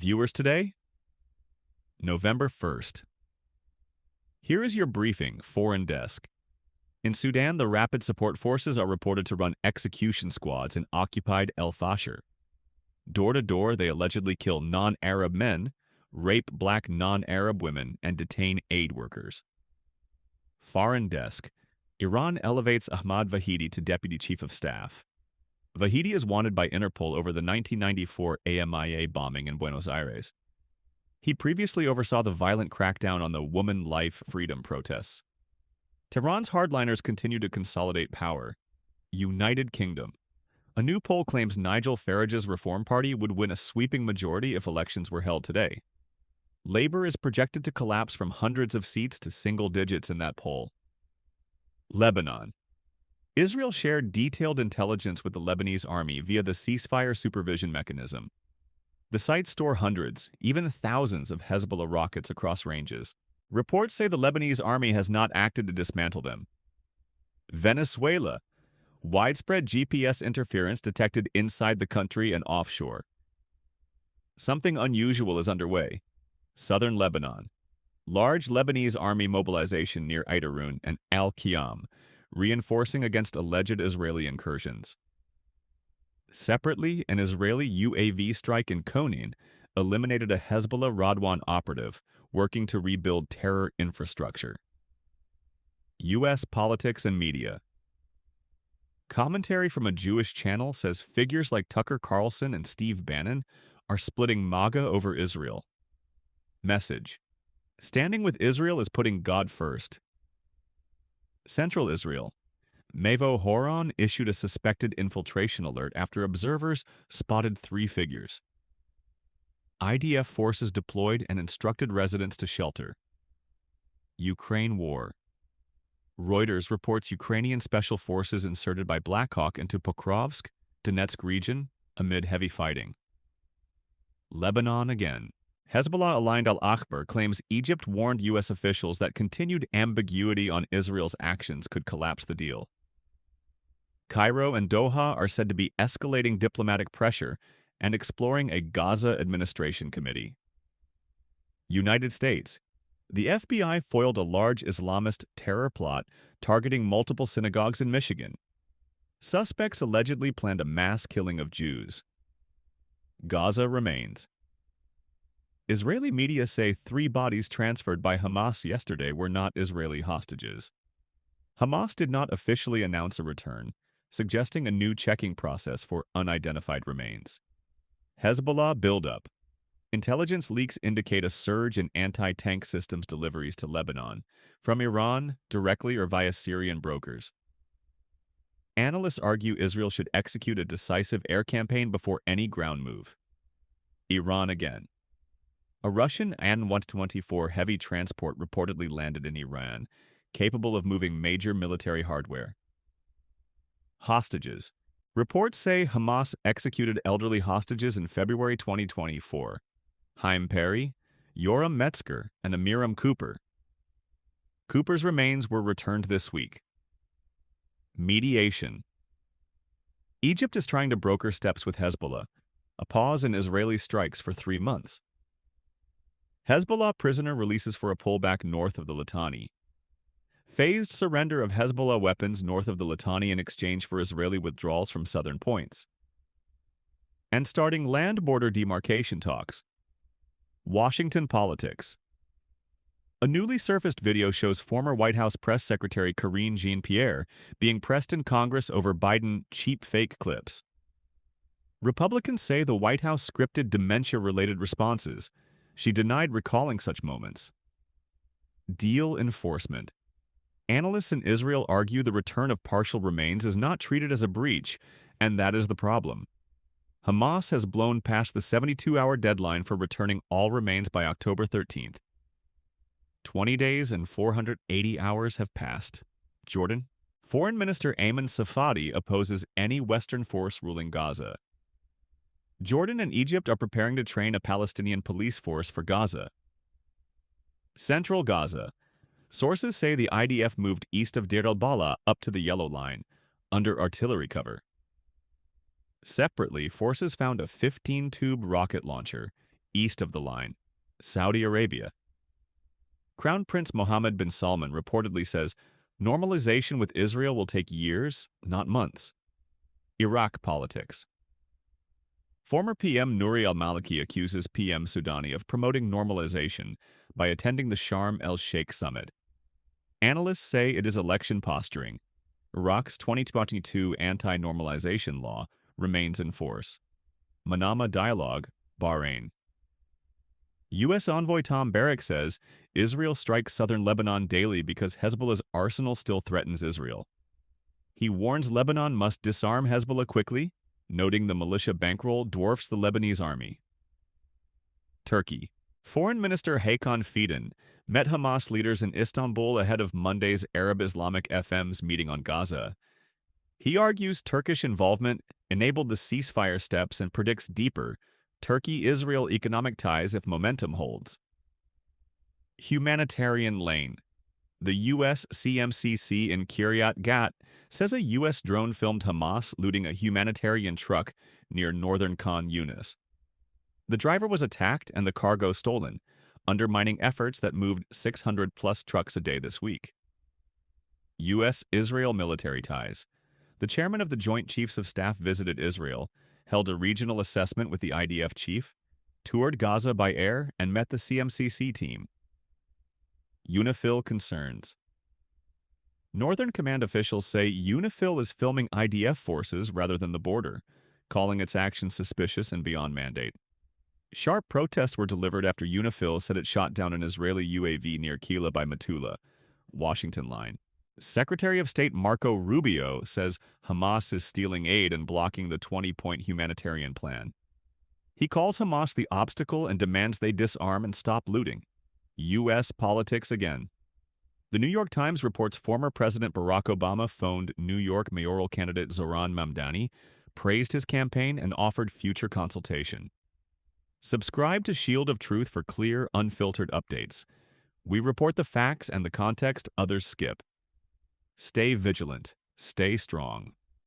Viewers today, November 1st. Here is your briefing, Foreign Desk. In Sudan, the Rapid Support Forces are reported to run execution squads in occupied El Fasher. Door to door, they allegedly kill non-Arab men, rape black non-Arab women, and detain aid workers. Foreign Desk. Iran elevates Ahmad Vahidi to Deputy Chief of Staff. Vahidi is wanted by Interpol over the 1994 AMIA bombing in Buenos Aires. He previously oversaw the violent crackdown on the Woman Life Freedom protests. Tehran's hardliners continue to consolidate power. United Kingdom. A new poll claims Nigel Farage's Reform Party would win a sweeping majority if elections were held today. Labour is projected to collapse from hundreds of seats to single digits in that poll. Lebanon. Israel shared detailed intelligence with the Lebanese army via the ceasefire supervision mechanism. The sites store hundreds, even thousands of Hezbollah rockets across ranges. Reports say the Lebanese army has not acted to dismantle them. Venezuela. Widespread GPS interference detected inside the country and offshore. Something unusual is underway. Southern Lebanon. Large Lebanese army mobilization near Idarun and Al-Qiyam, reinforcing against alleged Israeli incursions. Separately, an Israeli UAV strike in Konin eliminated a Hezbollah Radwan operative working to rebuild terror infrastructure. U.S. politics and media. Commentary from a Jewish channel says figures like Tucker Carlson and Steve Bannon are splitting MAGA over Israel. Message. Standing with Israel is putting God first. Central Israel. Mevo Horon issued a suspected infiltration alert after observers spotted 3 figures. IDF forces deployed and instructed residents to shelter. Ukraine war. Reuters reports Ukrainian special forces inserted by Black Hawk into Pokrovsk, Donetsk region, amid heavy fighting. Lebanon again. Hezbollah-aligned Al-Akbar claims Egypt warned U.S. officials that continued ambiguity on Israel's actions could collapse the deal. Cairo and Doha are said to be escalating diplomatic pressure and exploring a Gaza administration committee. United States. The FBI foiled a large Islamist terror plot targeting multiple synagogues in Michigan. Suspects allegedly planned a mass killing of Jews. Gaza remains. Israeli media say 3 bodies transferred by Hamas yesterday were not Israeli hostages. Hamas did not officially announce a return, suggesting a new checking process for unidentified remains. Hezbollah buildup. Intelligence leaks indicate a surge in anti-tank systems deliveries to Lebanon, from Iran, directly or via Syrian brokers. Analysts argue Israel should execute a decisive air campaign before any ground move. Iran again. A Russian An-124 heavy transport reportedly landed in Iran, capable of moving major military hardware. Hostages. Reports say Hamas executed elderly hostages in February 2024. Haim Perry, Yoram Metzger, and Amiram Cooper. Cooper's remains were returned this week. Mediation. Egypt is trying to broker steps with Hezbollah, a pause in Israeli strikes for 3 months. Hezbollah prisoner releases for a pullback north of the Litani. Phased surrender of Hezbollah weapons north of the Litani in exchange for Israeli withdrawals from southern points. And starting land border demarcation talks. Washington politics. A newly surfaced video shows former White House Press Secretary Karine Jean-Pierre being pressed in Congress over Biden cheap fake clips. Republicans say the White House scripted dementia-related responses. She denied recalling such moments. Deal enforcement. Analysts in Israel argue the return of partial remains is not treated as a breach, and that is the problem. Hamas has blown past the 72-hour deadline for returning all remains by October 13th. 20 days and 480 hours have passed. Jordan. Foreign Minister Ayman Safadi opposes any Western force ruling Gaza. Jordan and Egypt are preparing to train a Palestinian police force for Gaza. Central Gaza. Sources say the IDF moved east of Deir al-Balah up to the Yellow Line, under artillery cover. Separately, forces found a 15-tube rocket launcher East of the line, Saudi Arabia. Crown Prince Mohammed bin Salman reportedly says normalization with Israel will take years, not months. Iraq politics. Former PM Nouri al-Maliki accuses PM Soudani of promoting normalization by attending the Sharm el-Sheikh summit. Analysts say it is election posturing. Iraq's 2022 anti-normalization law remains in force. Manama dialogue, Bahrain. U.S. envoy Tom Barrack says Israel strikes southern Lebanon daily because Hezbollah's arsenal still threatens Israel. He warns Lebanon must disarm Hezbollah quickly, noting the militia bankroll dwarfs the Lebanese army. Turkey. Foreign Minister Hakan Fidan met Hamas leaders in Istanbul ahead of Monday's Arab Islamic FM's meeting on Gaza. He argues Turkish involvement enabled the ceasefire steps and predicts deeper Turkey-Israel economic ties if momentum holds. Humanitarian lane. The U.S. CMCC in Kiryat Gat says a U.S. drone filmed Hamas looting a humanitarian truck near northern Khan Yunis. The driver was attacked and the cargo stolen, undermining efforts that moved 600-plus trucks a day this week. U.S.-Israel military ties. The chairman of the Joint Chiefs of Staff visited Israel, held a regional assessment with the IDF chief, toured Gaza by air, and met the CMCC team. UNIFIL concerns. Northern Command officials say UNIFIL is filming IDF forces rather than the border, calling its actions suspicious and beyond mandate. Sharp protests were delivered after UNIFIL said it shot down an Israeli UAV near Kila by Metula, Washington line. Secretary of State Marco Rubio says Hamas is stealing aid and blocking the 20-point humanitarian plan. He calls Hamas the obstacle and demands they disarm and stop looting. U.S. politics again. The New York Times reports former President Barack Obama phoned New York mayoral candidate Zoran Mamdani, praised his campaign, and offered future consultation. Subscribe to Shield of Truth for clear, unfiltered updates. We report the facts and the context others skip. Stay vigilant. Stay strong.